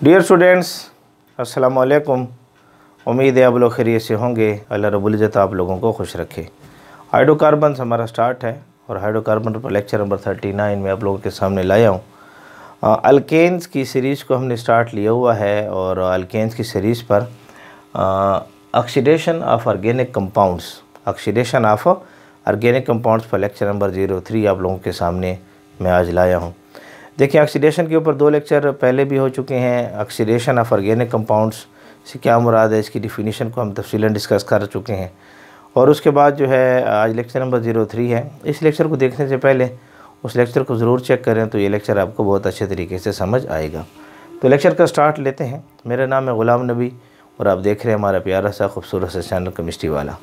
Dear students, अस्सलाम वालेकुम। उम्मीद है आप लोग खैरियत से होंगे। अल्लाह रब्बुल इज़्ज़त आप लोगों को खुश रखे। हाइड्रोकार्बन्स हमारा स्टार्ट है और हाइड्रोकार्बन पर लेक्चर नंबर 39 में आप लोगों के सामने लाया हूँ। अल्केन्स की सीरीज़ को हमने स्टार्ट लिया हुआ है और अल्केन्स की सीरीज़ पर ऑक्सीडेशन ऑफ ऑर्गेनिक कंपाउंड्स पर लेक्चर नंबर 03 आप लोगों के सामने मैं आज लाया हूँ। देखिए, ऑक्सीडेशन के ऊपर 2 लेक्चर पहले भी हो चुके हैं। ऑक्सीडेशन ऑफ ऑर्गेनिक कंपाउंड्स से क्या मुराद है, इसकी डिफिनीशन को हम तफसीलन डिस्कस कर चुके हैं। और उसके बाद जो है आज लेक्चर नंबर 03 है। इस लेक्चर को देखने से पहले उस लेक्चर को ज़रूर चेक करें, तो ये लेक्चर आपको बहुत अच्छे तरीके से समझ आएगा। तो लेक्चर का स्टार्ट लेते हैं। मेरा नाम है ग़ुलाम नबी और आप देख रहे हैं हमारा प्यारा सा खूबसूरत सा चैनल केमिस्ट्री वाला।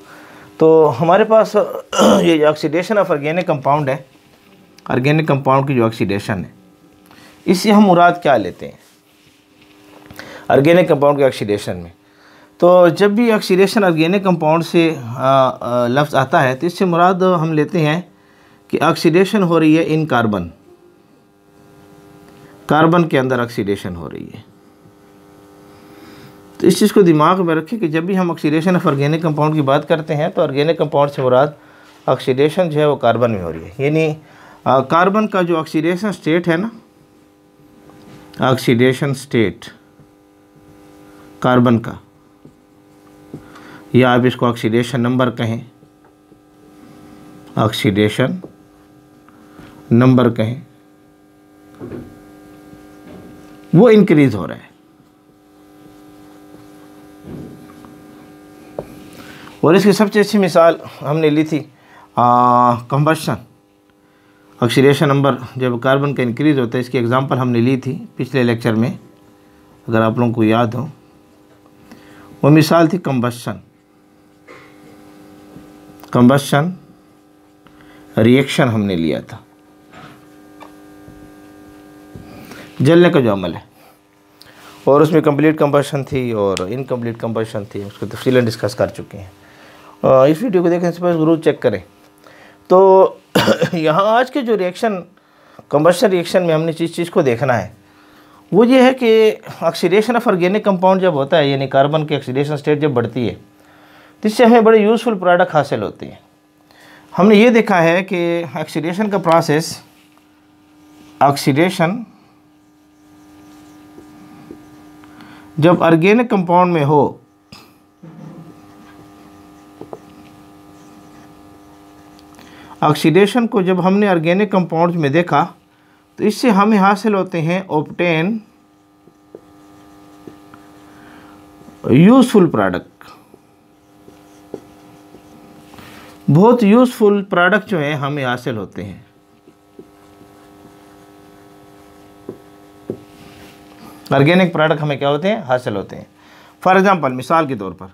तो हमारे पास ये जो ऑक्सीडेशन ऑफ ऑर्गेनिक कंपाउंड है, ऑर्गेनिक कंपाउंड की जो ऑक्सीडेशन है, इससे हम मुराद क्या लेते हैं ऑर्गेनिक कंपाउंड के ऑक्सीडेशन में। तो जब भी ऑक्सीडेशन ऑर्गेनिक कंपाउंड से लफ्ज़ आता है तो इससे मुराद हम लेते हैं कि ऑक्सीडेशन हो रही है इन कार्बन, कार्बन के अंदर ऑक्सीडेशन हो रही है। तो इस चीज़ को दिमाग में रखें कि जब भी हम ऑक्सीडेशन ऑफ ऑर्गेनिक कंपाउंड की बात करते हैं तो ऑर्गेनिक कंपाउंड से मुराद ऑक्सीडेशन जो है वो कार्बन में हो रही है। यानी कार्बन का जो ऑक्सीडेशन स्टेट है ना, ऑक्सीडेशन स्टेट कार्बन का, या आप इसको ऑक्सीडेशन नंबर कहें, ऑक्सीडेशन नंबर कहें, वो इंक्रीज हो रहा है। और इसकी सबसे अच्छी मिसाल हमने ली थी कंबशन। ऑक्सीडेशन नंबर जब कार्बन का इंक्रीज़ होता है, इसकी एग्जांपल हमने ली थी पिछले लेक्चर में, अगर आप लोगों को याद हो। वो मिसाल थी कंबशन रिएक्शन हमने लिया था, जलने का जो अमल है। और उसमें कंप्लीट कंबशन थी और इनकम्प्लीट कंबशन थी, उसको तफसीलन डिस्कस कर चुके हैं। इस वीडियो को देखने से पहले ज़रूर चेक करें। तो यहाँ आज के जो रिएक्शन, कंबशन रिएक्शन में हमने जिस चीज़ को देखना है वो ये है कि ऑक्सीडेशन ऑफ ऑर्गेनिक कंपाउंड जब होता है, यानी कार्बन की ऑक्सीडेशन स्टेट जब बढ़ती है, तो इससे हमें बड़े यूज़फुल प्रोडक्ट हासिल होती है। हमने ये देखा है कि ऑक्सीडेशन का प्रोसेस, ऑक्सीडेशन जब ऑर्गेनिक कंपाउंड में हो ऑक्सीडेशन को जब हमने ऑर्गेनिक कंपाउंड्स में देखा तो इससे हमें हासिल होते हैं ऑब्टेन यूजफुल प्रोडक्ट। बहुत यूजफुल प्रोडक्ट जो हैं हमें हासिल होते हैं। ऑर्गेनिक प्रोडक्ट हमें क्या होते हैं, हासिल होते हैं। फॉर एग्जांपल, मिसाल के तौर पर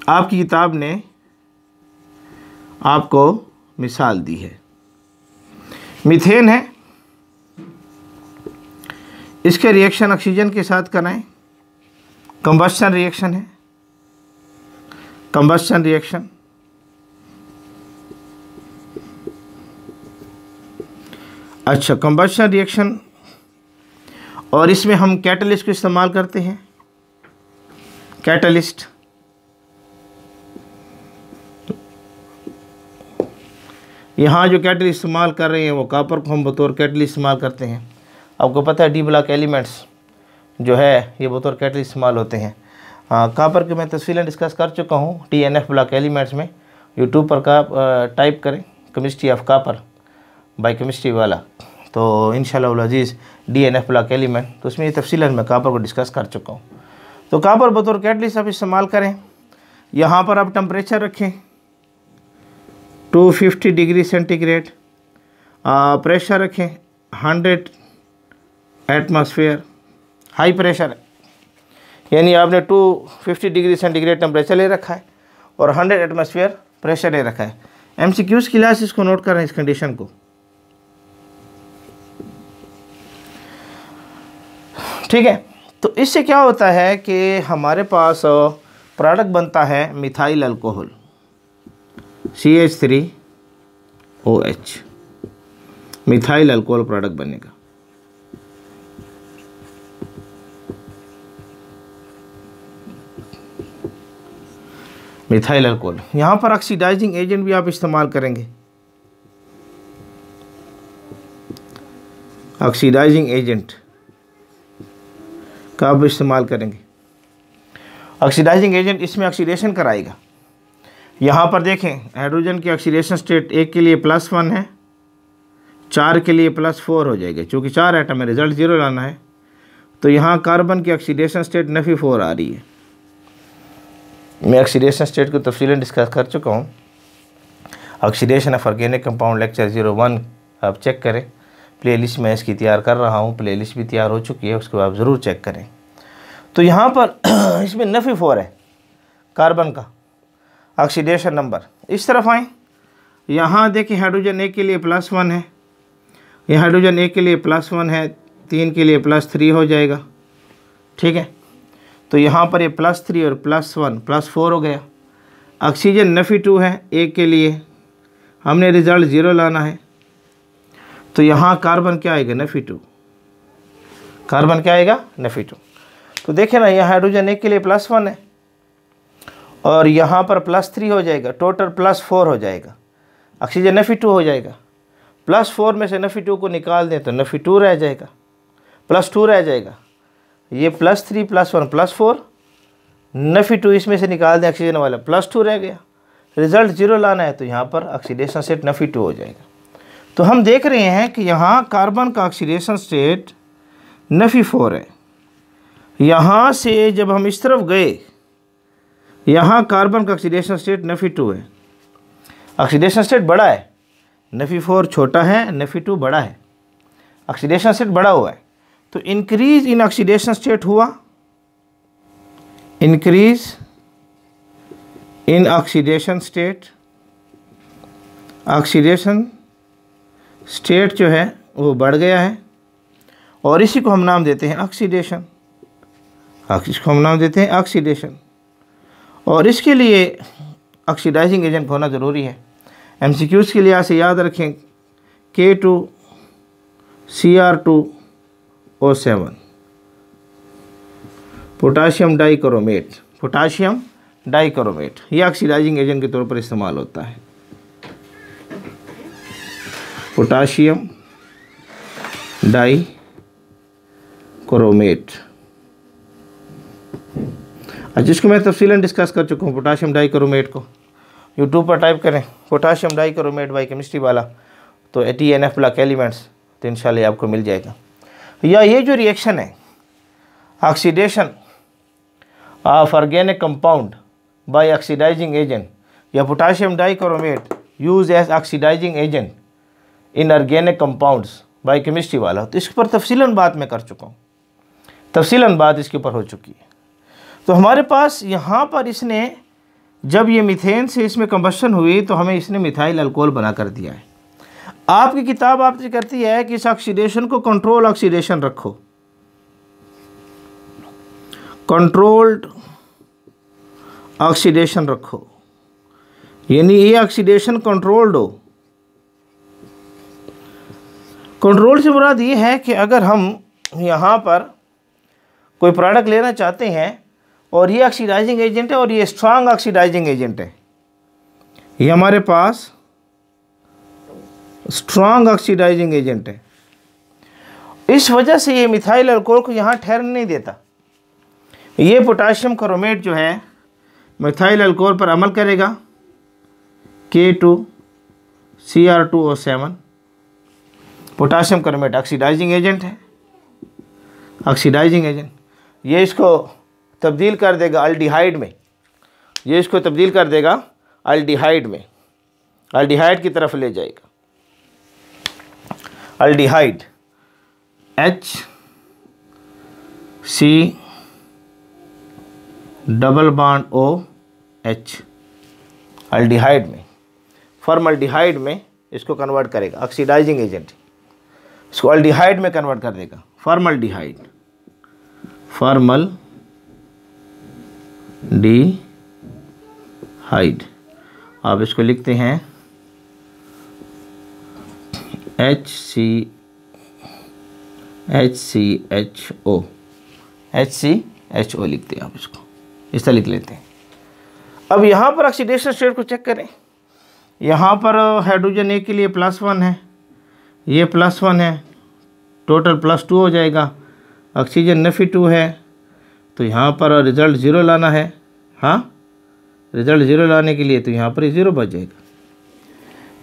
आपकी किताब ने आपको मिसाल दी है, मीथेन है, इसके रिएक्शन ऑक्सीजन के साथ कराएं, कंबशन रिएक्शन है, कंबशन रिएक्शन। अच्छा, कंबशन रिएक्शन, और इसमें हम कैटलिस्ट को इस्तेमाल करते हैं, कैटलिस्ट। यहाँ जो कैटलिस्ट इस्तेमाल कर रहे हैं वो कापर को हम बतौर कैटलिस्ट इस्तेमाल करते हैं। आपको पता है डी ब्लॉक एलिमेंट्स जो है ये बतौर कैटलिस्ट इस्तेमाल होते हैं। कापर के मैं तफसीलन डिस्कस कर चुका हूँ TNF ब्लॉक एलिमेंट्स में। यूट्यूब पर का टाइप करें chemistry of copper by chemistry वाला, तो इंशाल्लाह अज़ीज़ DNF ब्लॉक एलिमेंट, तो उसमें ये तफसीलन मैं कापर को डिस्कस कर चुका हूँ। तो कापर बतौर कैटलिस्ट आप इस्तेमाल करें। यहाँ पर आप टेम्परेचर रखें 250 डिग्री सेंटीग्रेड, प्रेशर रखें 100 एटमॉस्फेयर, हाई प्रेशर है, यानी आपने 250 डिग्री सेंटीग्रेड टेम्परेचर ले रखा है और 100 एटमॉस्फेयर प्रेशर ले रखा है। MCQs की क्लास इसको नोट करें, इस कंडीशन को। ठीक है, तो इससे क्या होता है कि हमारे पास प्रोडक्ट बनता है methyl alcohol CH3OH, methyl alcohol product बनेगा। Methyl alcohol. यहाँ पर ऑक्सीडाइजिंग एजेंट भी आप इस्तेमाल करेंगे, ऑक्सीडाइजिंग एजेंट का आप इस्तेमाल करेंगे। ऑक्सीडाइजिंग एजेंट इसमें ऑक्सीडेशन कराएगा। यहाँ पर देखें हाइड्रोजन की ऑक्सीडेशन स्टेट एक के लिए +1 है, 4 के लिए +4 हो जाएगा। चूँकि 4 एटम है, रिजल्ट 0 लाना है, तो यहाँ कार्बन की ऑक्सीडेशन स्टेट -4 आ रही है। मैं ऑक्सीडेशन स्टेट को तफसीलन डिस्कस कर चुका हूँ। Oxidation of organic compound lecture 01 आप चेक करें। प्लेलिस्ट में इसकी तैयार कर रहा हूँ, प्लेलिस्ट भी तैयार हो चुकी है, उसको आप ज़रूर चेक करें। तो यहाँ पर इसमें -4 है कार्बन का ऑक्सीडेशन नंबर। इस तरफ आएँ, यहाँ देखिए हाइड्रोजन एक के लिए +1 है, ये हाइड्रोजन एक के लिए +1 है, 3 के लिए +3 हो जाएगा, ठीक है। तो यहाँ पर ये +3 और +1 +4 हो गया। ऑक्सीजन -2 है एक के लिए, हमने रिज़ल्ट 0 लाना है, तो यहाँ कार्बन क्या आएगा -2, कार्बन क्या आएगा -2। तो देखें ना, यहाँ हाइड्रोजन एक के लिए +1 है और यहाँ पर +3 हो जाएगा, टोटल +4 हो जाएगा। ऑक्सीजन -2 हो जाएगा, +4 में से -2 को निकाल दें तो -2 रह जाएगा, +2 रह जाएगा। ये +3 +1 +4, -2 इसमें से निकाल दें ऑक्सीजन वाला, +2 रह गया। रिज़ल्ट 0 लाना है तो यहाँ पर ऑक्सीडेशन स्टेट -2 हो जाएगा। तो हम देख रहे हैं कि यहाँ कार्बन का ऑक्सीडेशन स्टेट -4 है। यहाँ से जब हम इस तरफ गए, यहाँ कार्बन का ऑक्सीडेशन स्टेट -2 है। ऑक्सीडेशन स्टेट बड़ा है, -4 छोटा है, -2 बड़ा है, ऑक्सीडेशन स्टेट बड़ा हुआ है। तो इंक्रीज इन ऑक्सीडेशन स्टेट हुआ, increase in oxidation state, oxidation state जो है वो बढ़ गया है और इसी को हम नाम देते हैं ऑक्सीडेशन, इसको हम नाम देते हैं ऑक्सीडेशन। और इसके लिए ऑक्सीडाइजिंग एजेंट होना ज़रूरी है। MCQs के लिए से याद रखें K2Cr2O7 potassium dichromate, potassium dichromate ये ऑक्सीडाइजिंग एजेंट के तौर पर इस्तेमाल होता है। पोटाशियम डाइक्रोमेट, जिसको मैं तफसीलन डिस्कस कर चुका हूँ। पोटाशियम डाइक्रोमेट को यूट्यूब पर टाइप करें पोटाशियम डाइक्रोमेट बाई केमिस्ट्री वाला, तो TNF ब्लॉक एलिमेंट्स, तो इंशाल्लाह आपको मिल जाएगा। या ये जो रिएक्शन है oxidation of organic compound by oxidizing agent या potassium dichromate use as oxidising agent in organic compounds by chemistry वाला, तो इस पर तफसीलन बात मैं कर चुका हूँ, तफसीलन बात इसके ऊपर हो चुकी है। तो हमारे पास यहाँ पर इसने जब ये मीथेन से इसमें कंबशन हुई तो हमें इसने मिथाइल अल्कोहल बना कर दिया है। आपकी किताब आपसे कहती है कि इस ऑक्सीडेशन को कंट्रोल ऑक्सीडेशन रखो, कंट्रोल्ड ऑक्सीडेशन रखो, यानी ये ऑक्सीडेशन कंट्रोल्ड हो। कंट्रोल से मुराद ये है कि अगर हम यहाँ पर कोई प्रोडक्ट लेना चाहते हैं और ये ऑक्सीडाइजिंग एजेंट है और ये स्ट्रांग ऑक्सीडाइजिंग एजेंट है, ये हमारे पास स्ट्रांग ऑक्सीडाइजिंग एजेंट है, इस वजह से ये मिथाइल अल्कोहल को यहाँ ठहरने नहीं देता। ये पोटाशियम क्रोमेट जो है मिथाइल अल्कोहल पर अमल करेगा, K2Cr2O7 potassium chromate oxidising agent है, ऑक्सीडाइजिंग एजेंट। ये इसको तब्दील कर देगा अल्डिहाइड में, ये इसको तब्दील कर देगा अल्डिहाइड में, अल्डिहाइड की तरफ ले जाएगा। Aldehyde HC double bond OH aldehyde में, फॉर्मल्डिहाइड में इसको कन्वर्ट करेगा, ऑक्सीडाइजिंग एजेंट इसको अल्डिहाइड में कन्वर्ट कर देगा, फॉर्मल्डिहाइड, फॉर्मल्डिहाइड। आप इसको लिखते हैं HCHO लिखते हैं आप इसको, इस तरह लिख लेते हैं। अब यहाँ पर ऑक्सीडेशन स्टेट को चेक करें। यहाँ पर हाइड्रोजन ए के लिए +1 है, ये +1 है, टोटल +2 हो जाएगा। ऑक्सीजन -2 है, तो यहाँ पर रिज़ल्ट 0 लाना है। हाँ, रिज़ल्ट 0 लाने के लिए तो यहाँ पर 0 बच जाएगा।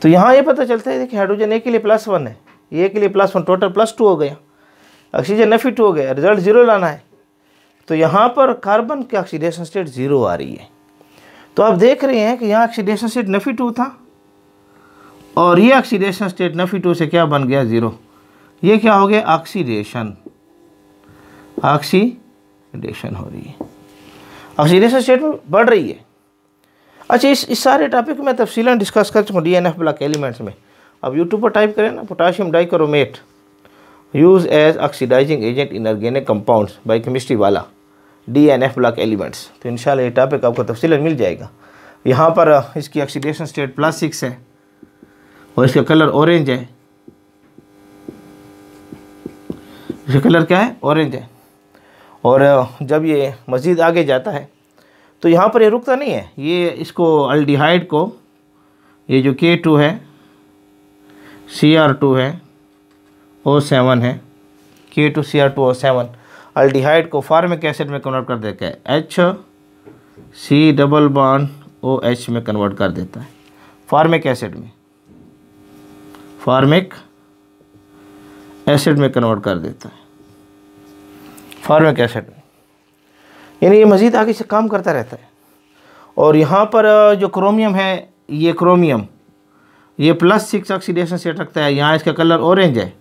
तो यहाँ ये पता चलता है देखिए हाइड्रोजन ए के लिए +1 है, ए के लिए +1, टोटल +2 हो गया। ऑक्सीजन -2 हो गया, रिज़ल्ट 0 लाना है, तो यहाँ पर कार्बन की ऑक्सीडेशन स्टेट 0 आ रही है। तो आप देख रहे हैं कि यहाँ ऑक्सीडेशन स्टेट -2 था और ये ऑक्सीडेशन स्टेट -2 से क्या बन गया 0। ये क्या हो गया, ऑक्सीडेशन हो रही है, ऑक्सीडेशन स्टेट में बढ़ रही है। अच्छा, इस सारे टॉपिक में तफसीलन डिस्कस कर चुका DNF ब्लॉक एलिमेंट्स में। अब यूट्यूब पर टाइप करें ना, potassium dichromate use as oxidising agent in organic compounds by chemistry वाला DNF ब्लॉक एलिमेंट्स, तो इंशाल्लाह ये टॉपिक आपको तफसीलन मिल जाएगा। यहाँ पर इसकी ऑक्सीडेशन स्टेट +6 है और इसका कलर ऑरेंज है। इसका कलर क्या है, ऑरेंज है। और जब ये मज़ीद आगे जाता है तो यहाँ पर ये रुकता नहीं है, ये इसको अल्डिहाइड को, ये जो K2 है, Cr2 है, O7 है, K2 Cr2 O7 अल्डिहाइड को फार्मिक एसिड में कन्वर्ट कर देता है, HC⋅OH में कन्वर्ट कर देता है, फार्मिक एसिड में कन्वर्ट कर देता है, फार्मिक एसिड में, यानी ये मज़ीद आगे से काम करता रहता है। और यहाँ पर जो क्रोमियम है, ये क्रोमियम ये +6 ऑक्सीडेशन स्टेट रखता है। यहाँ इसका कलर ऑरेंज है,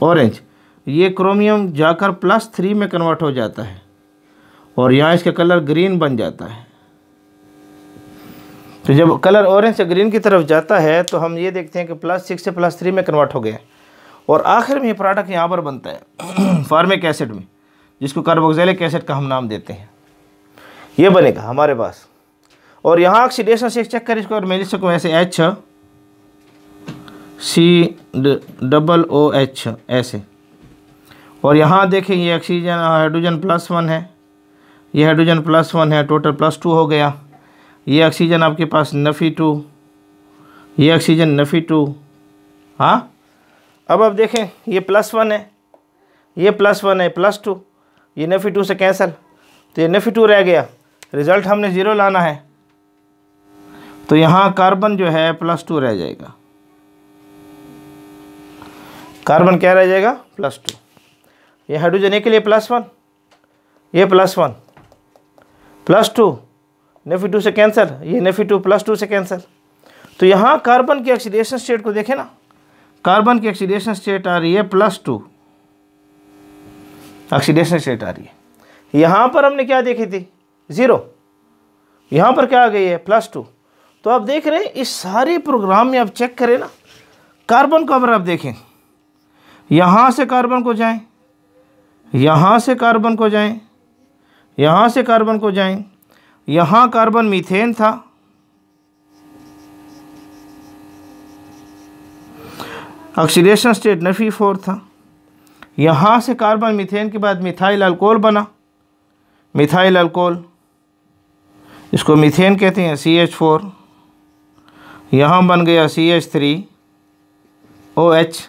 ऑरेंज। ये क्रोमियम जाकर +3 में कन्वर्ट हो जाता है और यहाँ इसका कलर ग्रीन बन जाता है। तो जब कलर ऑरेंज से ग्रीन की तरफ जाता है तो हम ये देखते हैं कि +6 से +3 में कन्वर्ट हो गया और आखिर में ये प्रोडक्ट यहाँ पर बनता है फार्मिक एसिड में, जिसको कार्बोक्सिलिक एसिड का हम नाम देते हैं। ये बनेगा हमारे पास। और यहाँ ऑक्सीडेशन से चेक कर इसको और मैं लिख सकूँ ऐसे HCOOH ऐसे। और यहाँ देखें ये ऑक्सीजन हाइड्रोजन +1 है, ये हाइड्रोजन +1 है, टोटल +2 हो गया। ये ऑक्सीजन आपके पास -2, ये ऑक्सीजन -2। हाँ, अब आप देखें ये +1 है, ये +1 है, +2, ये -2 से कैंसिल, तो ये -2 रह गया। रिज़ल्ट हमने 0 लाना है, तो यहाँ कार्बन जो है +2 रह जाएगा। कार्बन क्या रह जाएगा, +2। ये हाइड्रोजन ए के लिए +1, ये +1, +2, -2 से कैंसिल, ये -2 +2 से कैंसिल। तो यहाँ कार्बन की ऑक्सीडेशन स्टेट को देखें ना, कार्बन की ऑक्सीडेशन स्टेट आ रही है +2, ऑक्सीडेशन स्टेट आ रही है। यहाँ पर हमने क्या देखी थी, 0, यहाँ पर क्या आ गई है, +2। तो आप देख रहे हैं इस सारे प्रोग्राम में आप चेक करें ना, कार्बन को अगर आप देखें, यहाँ से कार्बन को जाएं, यहाँ से कार्बन को जाएं, यहाँ से कार्बन को जाएं, यहाँ कार्बन मीथेन था, ऑक्सीडेशन स्टेट -4 था। यहाँ से कार्बन मीथेन के बाद मिथाइल अल्कोहल बना, मिथाइल अल्कोहल, इसको मीथेन कहते हैं, CH4। यहाँ बन गया CH3OH,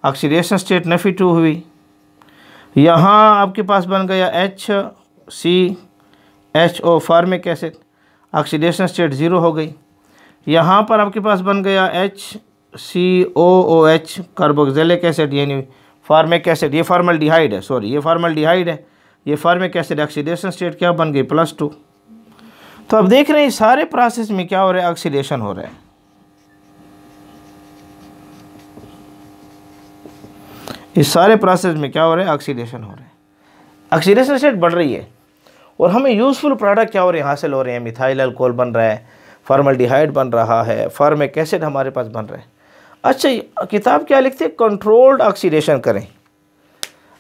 ऑक्सीडेशन स्टेट -2 हुई। यहाँ आपके पास बन गया HCHO formic acid, oxidation state 0 हो गई। यहाँ पर आपके पास बन गया HCOOH कार्बोक्सिलिक एसिड यानी फार्मिक एसिड, ये फॉर्मल्डिहाइड है, सॉरी ये फॉर्मल्डिहाइड है, ये फार्मिक एसिड, ऑक्सीडेशन स्टेट क्या बन गई, +2। तो अब देख रहे हैं सारे प्रोसेस में क्या हो रहा है, ऑक्सीडेशन हो रहा है। इस सारे प्रोसेस में क्या हो रहा है, ऑक्सीडेशन हो रहा है, ऑक्सीडेशन स्टेट बढ़ रही है और हमें यूज़फुल प्रोडक्ट क्या हो रहे हैं, हासिल हो रहे हैं। मिथाइल अल्कोहल बन रहा है, फॉर्मल्डिहाइड बन रहा है, फार्मिक एसिड हमारे पास बन रहा है। अच्छा, किताब क्या लिखते हैं, कंट्रोल्ड ऑक्सीडेशन करें।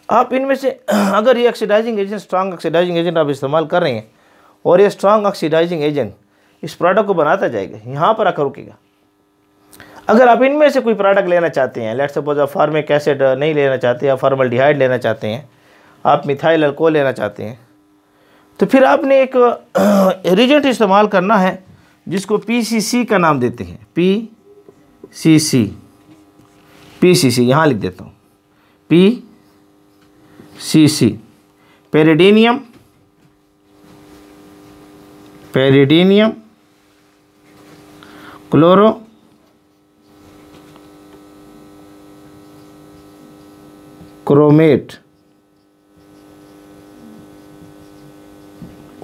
आप इनमें से अगर ये oxidising agent, strong oxidising agent आप इस्तेमाल कर रहे हैं और ये स्ट्रॉन्ग ऑक्सीडाइजिंग एजेंट इस प्रोडक्ट को बनाता जाएगा, यहाँ पर आकर रुकेगा। अगर आप इनमें से कोई प्रोडक्ट लेना चाहते हैं, लेट्स सपोज आप फार्मिक एसिड नहीं लेना चाहते, आप फॉर्मल्डिहाइड लेना चाहते हैं, आप मिथाइल अल्कोहल लेना चाहते हैं, तो फिर आपने एक रिजेंट इस्तेमाल करना है जिसको PCC का नाम देते हैं, PCC, यहाँ लिख देता हूँ, PCC, पेरिडीनियम क्लोरो क्रोमेट,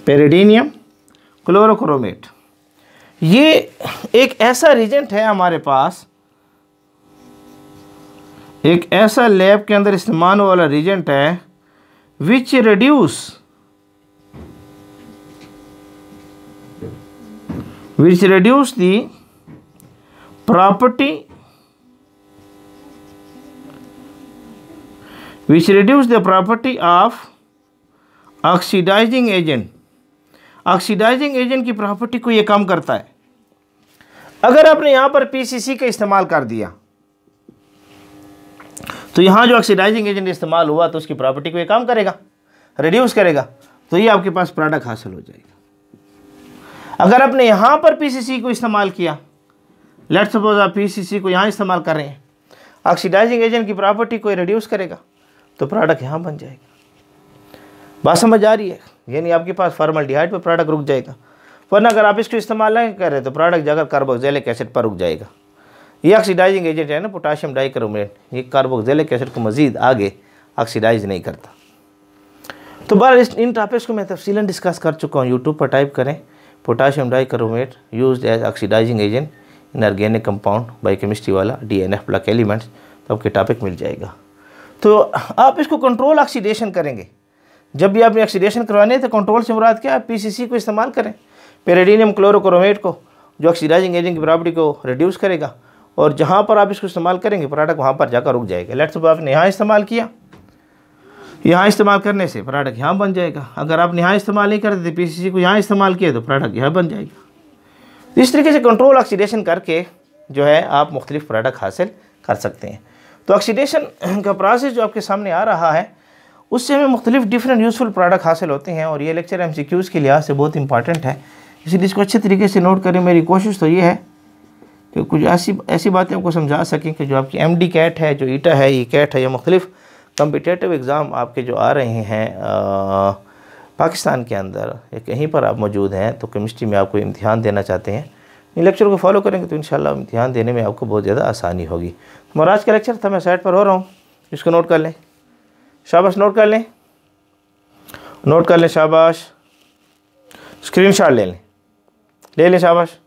पेरिडीनियम क्लोरोक्रोमेट। ये एक ऐसा रिजेंट है हमारे पास, एक ऐसा लैब के अंदर इस्तेमाल वाला रिजेंट है which reduce the property of oxidising agent. Oxidising agent की प्रॉपर्टी को ये कम करता है। अगर आपने यहां पर PCC का इस्तेमाल कर दिया तो यहां जो ऑक्सीडाइजिंग एजेंट इस्तेमाल हुआ तो उसकी प्रॉपर्टी को ये कम करेगा, रिड्यूस करेगा, तो ये आपके पास प्रोडक्ट हासिल हो जाएगा। अगर आपने यहां पर PCC को इस्तेमाल किया, लेट्स सपोज आप PCC को यहां इस्तेमाल कर रहे हैं, ऑक्सीडाइजिंग एजेंट की प्रॉपर्टी को रिड्यूस करेगा तो प्रोडक्ट यहां बन जाएगा। बात समझ आ रही है? यानी आपके पास फॉर्मल्डिहाइड पर प्रोडक्ट रुक जाएगा, वरना अगर आप इसको इस्तेमाल नहीं कर रहे तो प्रोडक्ट जाकर कार्बोक्सिलिक एसिड पर रुक जाएगा। ये ऑक्सीडाइजिंग एजेंट है ना, पोटाशियम डाइक्रोमेट, ये कार्बोक्सिलिक एसिड को मज़ीद आगे ऑक्सीडाइज नहीं करता। तो बहरहाल इन टॉपिक्स को मैं तफसीलन डिस्कस कर चुका हूँ। यूट्यूब पर टाइप करें potassium dichromate used as oxidising agent in organic compound by chemistry वाला DNF ब्लॉक एलिमेंट्स, तो आपके टॉपिक मिल जाएगा। तो आप इसको कंट्रोल ऑक्सीडेशन करेंगे। जब भी आपने ऑक्सीडेशन करवाने हैं तो कंट्रोल से मुराद क्या है? PCC को इस्तेमाल करें, पेरिडीनियम क्लोरोक्रोमेट को, जो ऑक्सीडाइजिंग एजेंट की प्रॉपर्टी को रिड्यूस करेगा, और जहाँ पर आप इसको इस्तेमाल करेंगे प्रोडक्ट वहाँ पर जाकर रुक जाएगा। लेट्स सपोज आपने यहाँ इस्तेमाल किया, यहाँ इस्तेमाल करने से प्रोडक्ट यहाँ बन जाएगा। अगर आप यहाँ इस्तेमाल नहीं करते PCC को यहाँ इस्तेमाल किया तो प्रोडक्ट यहाँ बन जाएगा। तो इस तरीके से कंट्रोल ऑक्सीडेशन करके जो है आप मुख्तलिफ प्रोडक्ट हासिल कर सकते हैं। तो ऑक्सीडेशन का प्रोसेस जो आपके सामने आ रहा है उससे हमें मुख्तलिफ डिफरेंट यूज़फुल प्रोडक्ट हासिल होते हैं, और ये लेक्चर MCQs के लिहाज से बहुत इंपॉर्टेंट है, इसलिए इसको अच्छे तरीके से नोट करें। मेरी कोशिश तो ये है कि कुछ ऐसी बातें आपको समझा सकें कि जो आपकी MD कैट है, जो ईटा है, ये कैट है, या मुख्तलिफ कम्पिटेटिव एग्ज़ाम आपके जो आ रहे हैं पाकिस्तान के अंदर या कहीं पर आप मौजूद हैं, तो केमिस्ट्री में आपको इम्तिहान देना चाहते हैं, इन लेक्चर को फॉलो करेंगे तो इंशाल्लाह इम्तिहान देने में आपको बहुत ज़्यादा आसानी होगी। तो आज का लेक्चर था, मैं साइड पर हो रहा हूँ, इसको नोट कर लें, शाबाश, नोट कर लें, शाबाश, स्क्रीनशॉट ले लें, शाबाश।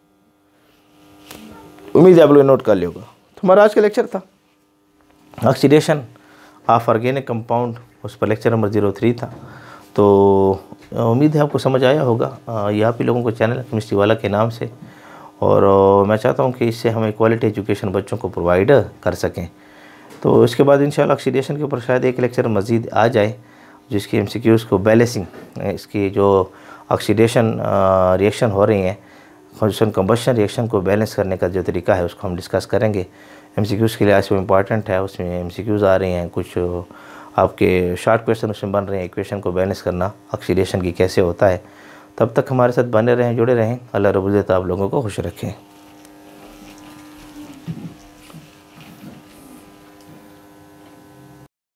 उम्मीद है आप लोग नोट कर लिया होगा। तो हमारा आज का लेक्चर था ऑक्सीडेशन ऑफ ऑर्गेनिक कंपाउंड, उस पर लेक्चर नंबर 03 था। तो उम्मीद है आपको समझ आया होगा। ये आप ही लोगों को चैनल केमिस्ट्री वाला के नाम से, और मैं चाहता हूँ कि इससे हमें क्वालिटी एजुकेशन बच्चों को प्रोवाइड कर सकें। तो इसके बाद इंशाल्लाह ऑक्सीडेशन के ऊपर शायद एक लेक्चर मज़ीद आ जाए, जिसकी MCQs को बैलेंसिंग, इसकी जो ऑक्सीडेशन रिएक्शन हो रही हैं, कंबशन रिएक्शन को बैलेंस करने का जो तरीका है उसको हम डिस्कस करेंगे। MCQs के लिए आज वो इम्पॉर्टेंट है, उसमें MCQs आ रहे हैं, कुछ आपके शॉर्ट क्वेश्चन उसमें बन रहे हैं, इक्वेशन को बैलेंस करना ऑक्सीडेशन की कैसे होता है। तब तक हमारे साथ बने रहें, जुड़े रहें। अल्लाह रब्बुल इज़्ज़त आप लोगों को खुश रखें।